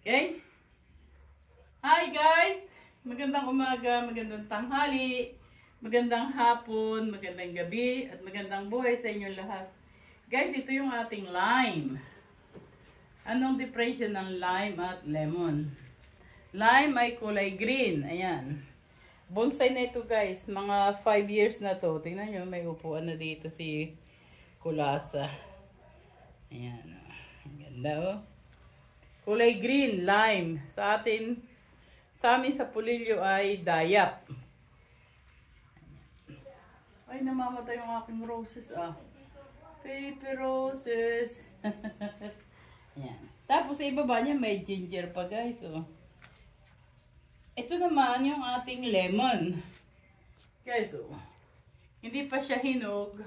Okay? Hi guys! Magandang umaga, magandang tanghali, magandang hapon, magandang gabi, at magandang buhay sa inyong lahat. Guys, ito yung ating lime. Anong difference ng lime at lemon? Lime ay kulay green. Ayan. Bonsai na ito guys. Mga 5 years na to. Tingnan nyo, may upuan na dito si Kulasa. Ayan. Ang ganda oh. Kulay green, lime. Sa amin sa Pulilio ay dayap. Ay, namamatay yung aking roses ah. Baby roses. Ayan. Tapos sa ibaba niya may ginger pa guys oh. Ito naman yung ating lemon. Guys oh. Hindi pa siya hinog.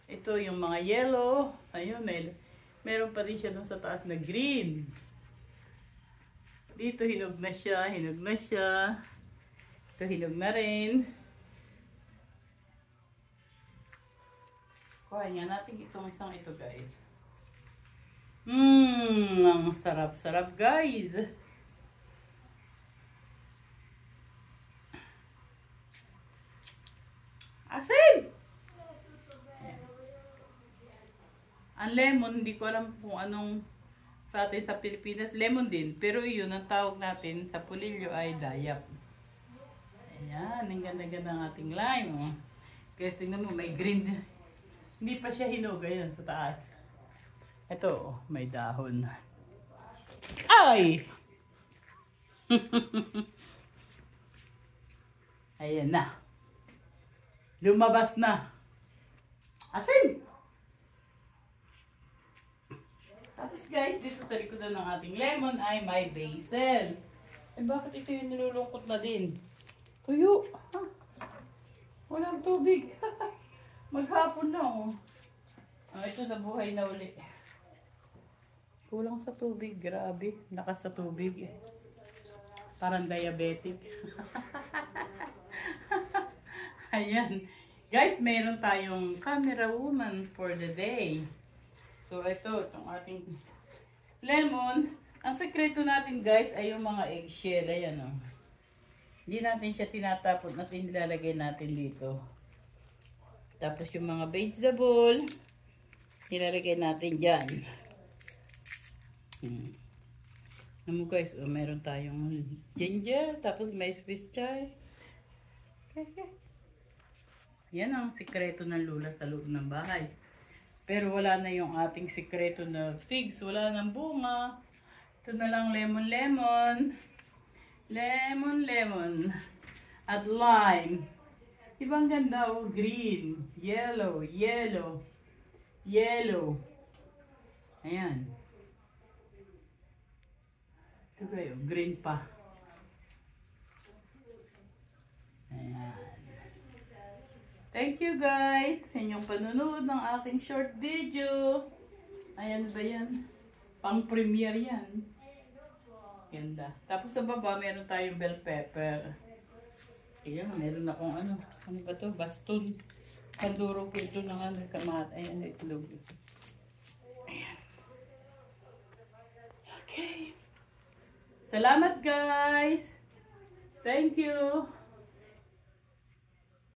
Ito yung mga yellow. Ayun, meron pa rin siya dun sa taas na green. Dito hinog na siya, hinog na siya. Ito hinog na rin. Kuha niya natin itong isang ito guys. Ang sarap-sarap guys. Asin! Ang lemon, hindi ko alam kung anong sa atin sa Pilipinas. Lemon din. Pero yun, ang tawag natin sa Pulilio ay dayap. Ayan, ang ganda-ganda ng ating lime. Oh. Kasi tingnan mo, may green. Hindi pa siya hinog. Ayan, sa taas. Ito, oh, may dahon. Ay! Ayan na. Lumabas na. Asin! Tapos guys, dito sa likodan ng ating lemon ay may basil. Eh bakit ito yung nilulungkot na din? Tuyo. Ha? Walang tubig. Maghapon na oh. Ito nabuhay na uli. Kulang sa tubig. Grabe. Lakas sa tubig. Parang diabetic. Ayan. Guys, mayroon tayong camera woman for the day. So, itong ating lemon. Ang sekreto natin, guys, ay yung mga eggshell. Ayan, oh. Hindi natin siya tinatapon natin, nilalagay natin dito. Tapos yung mga vegetable, nilalagay natin dyan. Alam mo, guys, oh, meron tayong ginger, tapos may Swiss chard. Okay. Yan ang sekreto ng lula sa loob ng bahay. Pero wala na yung ating sikreto na figs. Wala nang bunga. Ito na lang lemon. Lemon. At lime. Ibang ganda oh. Green. Yellow. Ayan. Ito kayo. Green pa. Ayan. Thank you guys sa inyong panonood ng aking short video. Ayan ba yan? Pang premiere yan. Ganda. Tapos sa baba meron tayong bell pepper. Ayan, meron akong ano ba to? Baston. Panduro ko ito ng kamat. Ayan, itlog. Ayan. Okay. Salamat guys. Thank you.